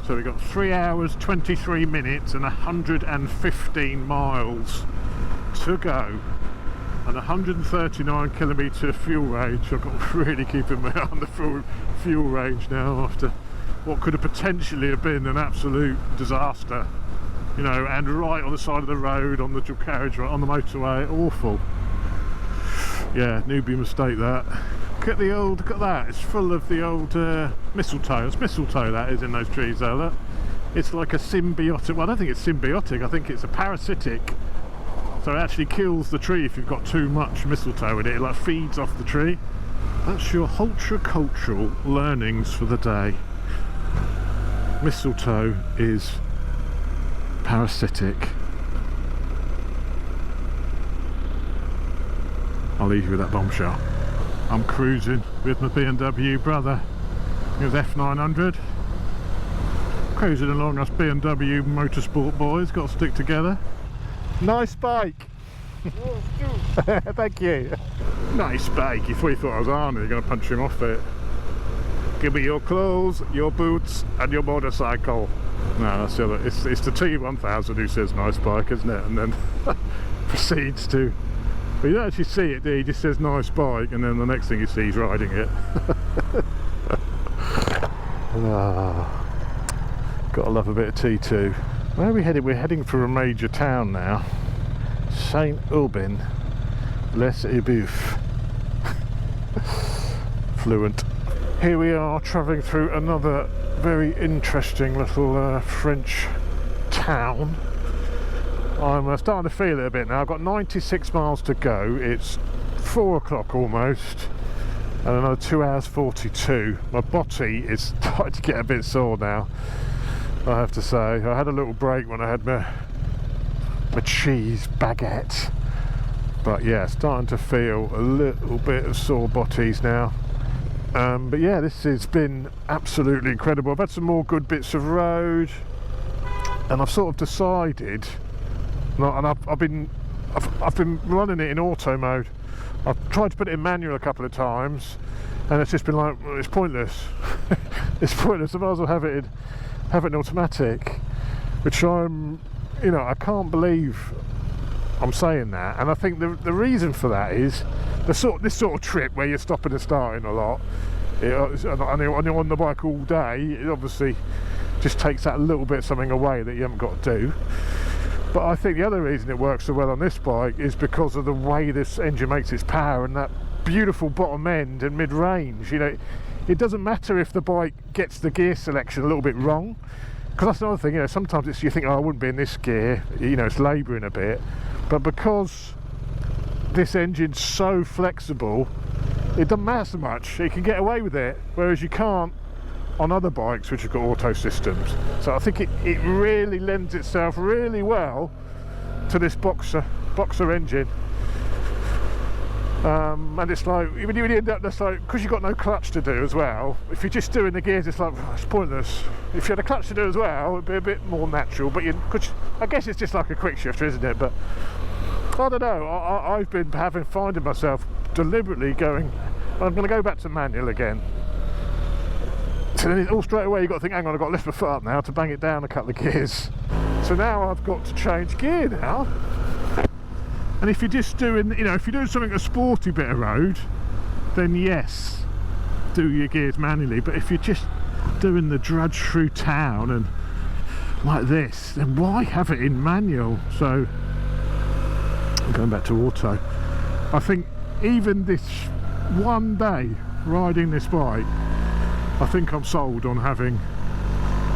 So we've got 3 hours, 23 minutes and 115 miles to go. And 139 kilometre fuel range. I've got to really keep an eye on the fuel range now after what could have potentially have been an absolute disaster. You know, and right on the side of the road, on the dual carriage, right on the motorway, awful. Yeah, newbie mistake that. Look at that, it's full of the old mistletoe. It's mistletoe that is in those trees there, look. It's like a symbiotic, well I don't think it's symbiotic, I think it's a parasitic. So it actually kills the tree if you've got too much mistletoe in it, it like feeds off the tree. That's your horticultural learnings for the day. Mistletoe is parasitic. I'll leave you with that bombshell. I'm cruising with my BMW brother with F900. Cruising along us BMW motorsport boys, got to stick together. Nice bike! Thank you. Nice bike. You thought I was Arnie, you're going to punch him off it. Give me your clothes, your boots and your motorcycle. No, that's the other. It's the T1000 who says nice bike, isn't it? And then proceeds to... But you don't actually see it, do you? He just says nice bike, and then the next thing you see he's riding it. Gotta love a bit of T2. Where are we heading? We're heading for a major town now. Saint-Aubin les Ebuffes. Fluent. Here we are travelling through another very interesting little French town. I'm starting to feel it a bit now. I've got 96 miles to go. It's 4 o'clock almost, and another 2 hours 42. My body is starting to get a bit sore now, I have to say. I had a little break when I had my cheese baguette, but yeah, starting to feel a little bit of sore botties now. But yeah, this has been absolutely incredible. I've had some more good bits of road, and I've sort of decided. And I've been running it in auto mode. I've tried to put it in manual a couple of times, and it's just been like, well, it's pointless. It's pointless. I might as well have it in automatic. Which I'm, you know, I can't believe I'm saying that. And I think the reason for that is this sort of trip where you're stopping and starting a lot. And you're on the bike all day. It obviously just takes that little bit of something away that you haven't got to do. But I think the other reason it works so well on this bike is because of the way this engine makes its power and that beautiful bottom end and mid-range. You know, it doesn't matter if the bike gets the gear selection a little bit wrong, because that's another thing. You know, sometimes it's, you think, oh, I wouldn't be in this gear, you know, it's labouring a bit, but because this engine's so flexible, it doesn't matter so much. You can get away with it, whereas you can't on other bikes which have got auto systems. So I think it really lends itself really well to this boxer engine. And it's like, when you end up, that's like, because you've got no clutch to do as well, if you're just doing the gears, it's like, oh, it's pointless. If you had a clutch to do as well, it'd be a bit more natural, but I guess it's just like a quick shifter, isn't it? But I don't know, I've been finding myself deliberately going, I'm going to go back to manual again. So then all straight away you've got to think, hang on, I've got to lift my foot up now to bang it down a couple of gears. So now I've got to change gear now. And if you're just doing, you know, if you're doing something a sporty bit of road, then yes, do your gears manually. But if you're just doing the drudge through town and like this, then why have it in manual? So I'm going back to auto. I think even this one day riding this bike, I think I'm sold on having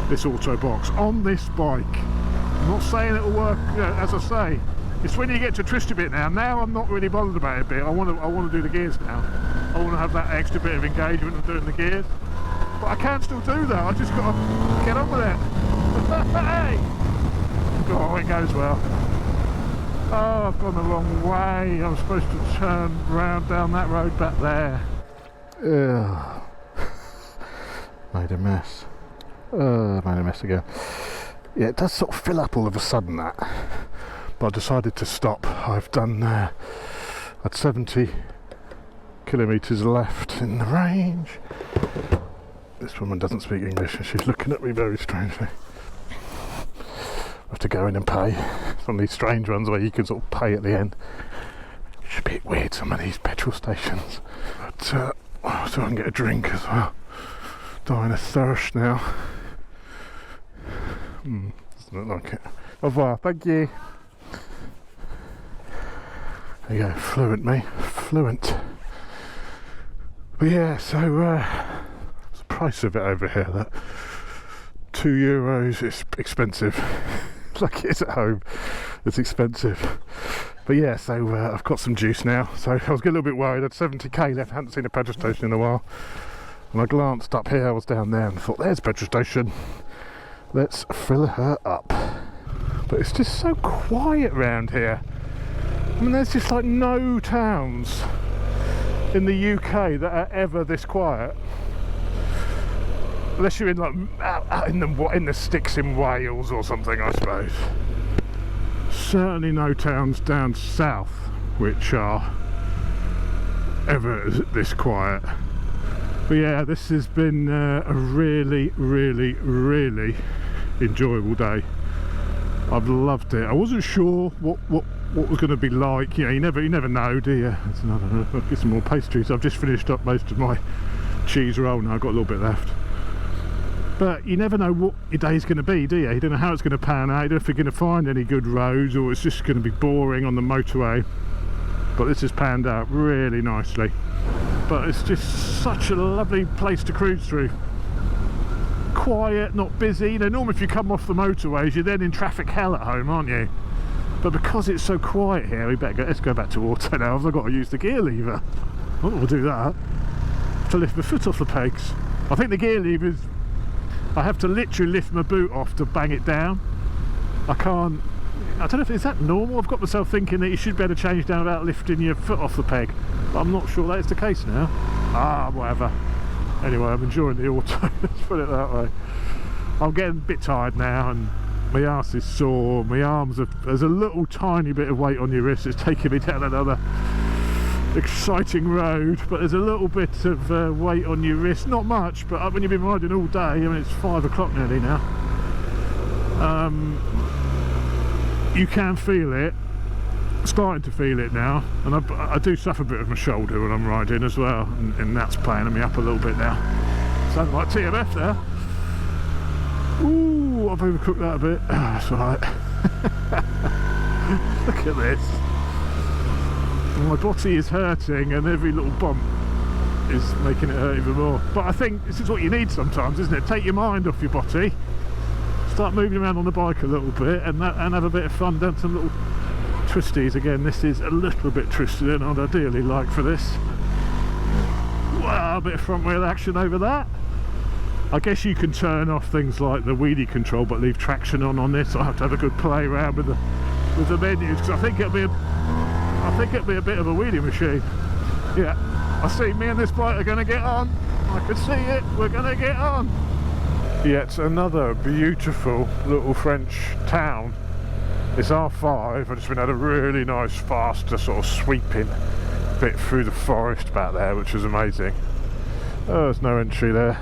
this auto box on this bike. I'm not saying it'll work, you know, as I say, it's when you get to twist a bit now. Now I'm not really bothered about it a bit. I want to do the gears now. I want to have that extra bit of engagement of doing the gears. But I can still do that. I just got to get on with it. Hey! Oh, it goes well. Oh, I've gone the wrong way. I was supposed to turn round down that road back there. Ugh. Made a mess. Made a mess again. Yeah, it does sort of fill up all of a sudden, that. But I decided to stop. I've done at 70 kilometres left in the range. This woman doesn't speak English and she's looking at me very strangely. I have to go in and pay. It's one of these strange ones where you can sort of pay at the end. It's a bit weird, some of these petrol stations. But so I can get a drink as well. Dying of thirst now. Doesn't look like it. Au revoir, thank you. There you go, fluent me, fluent. But yeah, so the price of it over here, that €2 is expensive. Like it is at home, it's expensive. But yeah, so I've got some juice now. So I was getting a little bit worried. I had 70k left, I hadn't seen a petrol station in a while. And I glanced up here, I was down there and thought, there's a petrol station. Let's fill her up. But it's just so quiet around here. I mean, there's just like no towns in the UK that are ever this quiet. Unless you're in like out in the sticks in Wales or something, I suppose. Certainly no towns down south which are ever this quiet. But yeah, this has been a really, really, really enjoyable day. I've loved it. I wasn't sure what was going to be like. You know, you never know, do you? I'll get some more pastries. I've just finished up most of my cheese roll now. I've got a little bit left. But you never know what your day's going to be, do you? You don't know how it's going to pan out. You don't know if you're going to find any good roads or it's just going to be boring on the motorway. But this has panned out really nicely. But it's just such a lovely place to cruise through. Quiet, not busy. You know, normally if you come off the motorways, you're then in traffic hell at home, aren't you? But because it's so quiet here, we better go. Let's go back to auto now. I've got to use the gear lever. Oh, we'll do that to lift my foot off the pegs. I think the gear lever is. I have to literally lift my boot off to bang it down. I can't. I don't know if is that normal. I've got myself thinking that you should be able to change down without lifting your foot off the peg, but I'm not sure that is the case now. Whatever. Anyway, I'm enjoying the auto. Let's put it that way. I'm getting a bit tired now, and my arse is sore. My arms are. There's a little tiny bit of weight on your wrist. It's taking me down another exciting road, but there's a little bit of weight on your wrist. Not much, but when you've been riding all day, I mean, it's 5 o'clock nearly now. You can feel it, starting to feel it now, and I do suffer a bit of my shoulder when I'm riding as well, and that's playing me up a little bit now. Sounds like TMF there. Ooh, I've overcooked that a bit. That's alright. Look at this. My body is hurting and every little bump is making it hurt even more. But I think this is what you need sometimes, isn't it? Take your mind off your body, start moving around on the bike a little bit, and have a bit of fun down some little twisties. Again, this is a little bit twisted than I'd ideally like for this. Wow, a bit of front wheel action over that. I guess you can turn off things like the wheelie control but leave traction on this. I have to have a good play around with the menus, because I think it'll be a bit of a wheelie machine. Yeah, I see me and this bike are going to get on. I can see it, we're going to get on. Yet another beautiful little French town. It's R5. I've just been had a really nice faster sort of sweeping bit through the forest back there, which was amazing. Oh, there's no entry there.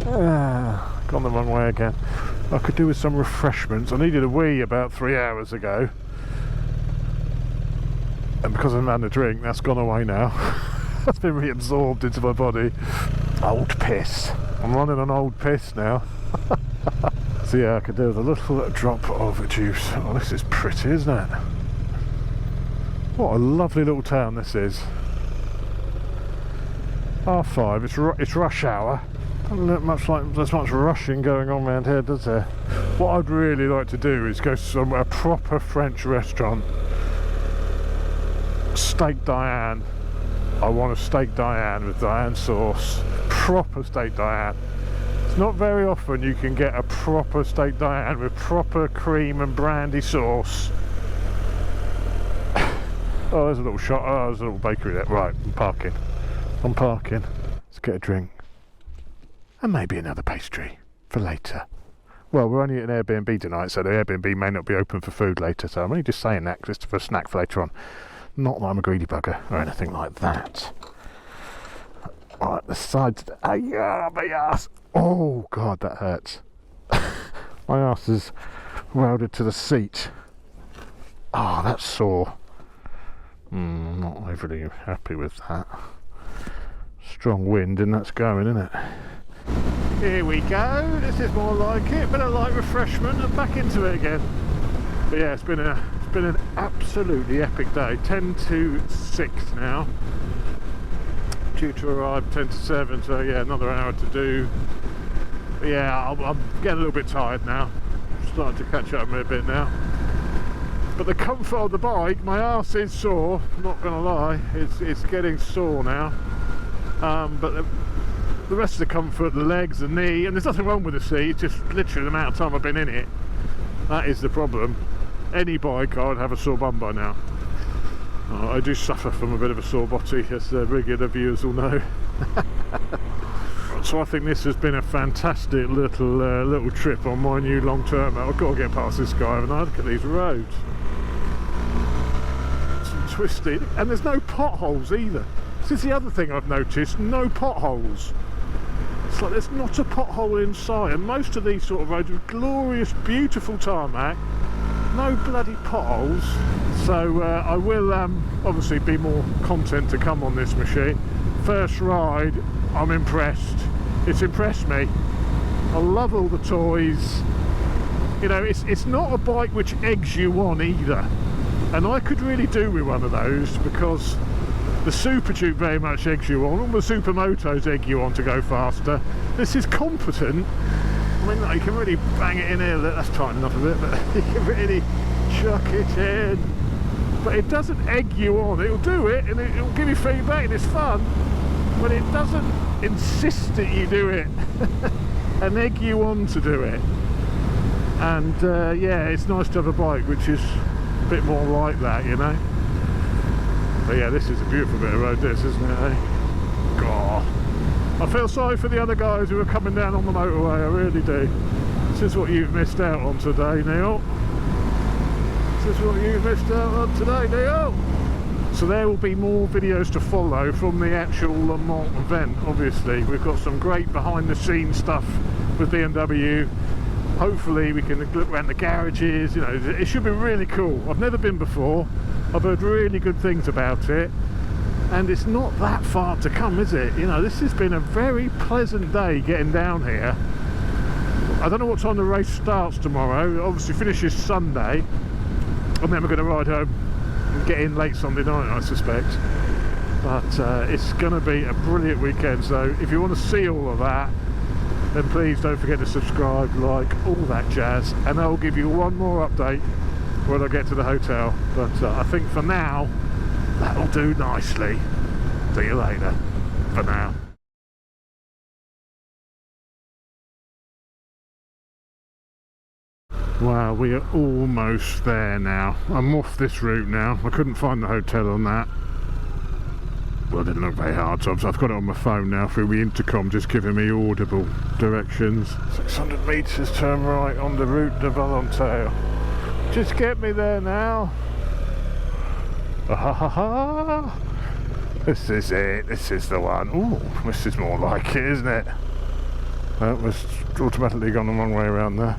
Gone the wrong way again. I could do with some refreshments. I needed a wee about 3 hours ago, and because I haven't had a drink, that's gone away now. That's been reabsorbed into my body. Old piss. I'm running on old piss now. So yeah, I could do with a little drop of juice. Oh, this is pretty, isn't it? What a lovely little town this is. R5, it's rush hour. Doesn't look much like there's much rushing going on around here, does there? What I'd really like to do is go to a proper French restaurant. Steak Diane. I want a steak Diane with Diane sauce. Proper steak Diane. It's not very often you can get a proper steak Diane with proper cream and brandy sauce. Oh, there's a little shop. Oh, there's a little bakery there. Right, I'm parking. Let's get a drink. And maybe another pastry for later. Well, we're only at an Airbnb tonight, so the Airbnb may not be open for food later, so I'm only just saying that just for a snack for later on. Not that I'm a greedy bugger or anything like that. Alright, the sides. Yeah, my ass. Oh god, that hurts. My ass is welded to the seat. Oh, that's sore. Not overly happy with that. Strong wind and that's going, isn't it? Here we go. This is more like it. Bit of light refreshment and back into it again. But yeah, it's been an absolutely epic day. 10 to 6 now. Due to arrive 10 to 7, so yeah, another hour to do. But yeah, I'm getting a little bit tired now. Starting to catch up a bit now. But the comfort of the bike, my arse is sore, not gonna lie, it's getting sore now. But the rest of the comfort, the legs, the knee, and there's nothing wrong with the seat, it's just literally the amount of time I've been in it. That is the problem. Any bike I would have a sore bum by now. I do suffer from a bit of a sore body, as the regular viewers will know. So I think this has been a fantastic little trip on my new long-term. I've got to get past this guy, haven't I? Look at these roads. Some twisted, and there's no potholes either. This is the other thing I've noticed, no potholes. It's like there's not a pothole in sight, and most of these sort of roads with glorious, beautiful tarmac, no bloody potholes. So I will obviously be more content to come on this machine. First ride, I'm impressed. It's impressed me. I love all the toys. You know, it's not a bike which eggs you on either. And I could really do with one of those, because the Super Duke very much eggs you on. All the Supermotos egg you on to go faster. This is competent. I mean, you can really bang it in here. That's tight enough of it, but you can really chuck it in. But it doesn't egg you on. It'll do it, and it'll give you feedback, and it's fun. But it doesn't insist that you do it and egg you on to do it. And yeah, it's nice to have a bike which is a bit more like that, you know. But yeah, this is a beautiful bit of road, this, isn't it, eh? God, I feel sorry for the other guys who are coming down on the motorway, I really do. This is what you've missed out on today, Neil. This is what you've missed out on today, Neil. So there will be more videos to follow from the actual Le Mans event, obviously. We've got some great behind the scenes stuff with BMW. Hopefully we can look around the garages, you know, it should be really cool. I've never been before. I've heard really good things about it. And it's not that far to come, is it? You know, this has been a very pleasant day getting down here. I don't know what time the race starts tomorrow. It obviously finishes Sunday, and then we're going to ride home and get in late Sunday night, I suspect. But it's going to be a brilliant weekend, so if you want to see all of that, then please don't forget to subscribe, like, all that jazz, and I'll give you one more update when I get to the hotel. But I think for now, that'll do nicely. See you later, for now. Wow, we are almost there now. I'm off this route now. I couldn't find the hotel on that. Well, it didn't look very hard, so I've got it on my phone now through the intercom, just giving me audible directions. 600 metres, turn right on the route de Volontaire. Just get me there now. Ah, this is it, this is the one. Ooh, this is more like it, isn't it? That was automatically gone the wrong way around there.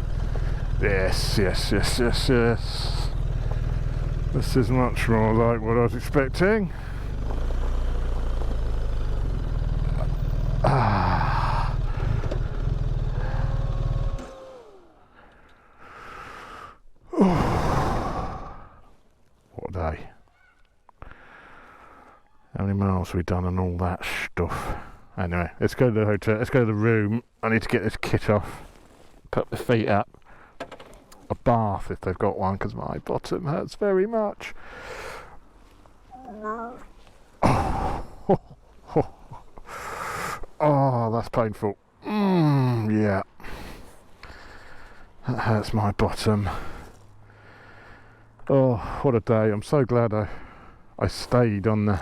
Yes, yes, yes, yes, yes. This is much more like what I was expecting. Ah. What a day. How many miles have we done and all that stuff? Anyway, let's go to the hotel, let's go to the room. I need to get this kit off, put my feet up. A bath if they've got one, because my bottom hurts very much. Oh, that's painful. Yeah, that hurts my bottom. Oh, what a day. I'm so glad I stayed on the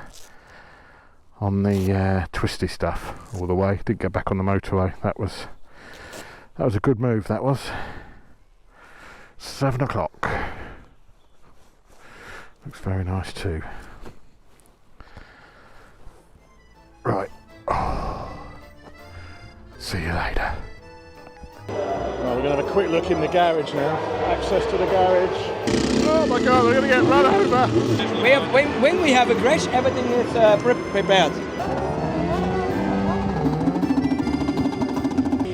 twisty stuff all the way. Didn't get back on the motorway. That was a good move, that was. 7 o'clock. Looks very nice too. Right. Oh. See you later. Well, we're going to have a quick look in the garage now. Access to the garage. Oh my god, we're going to get run over. We have, when we have a crash, everything is prepared.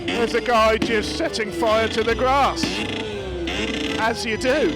There's a guy just setting fire to the grass. As you do.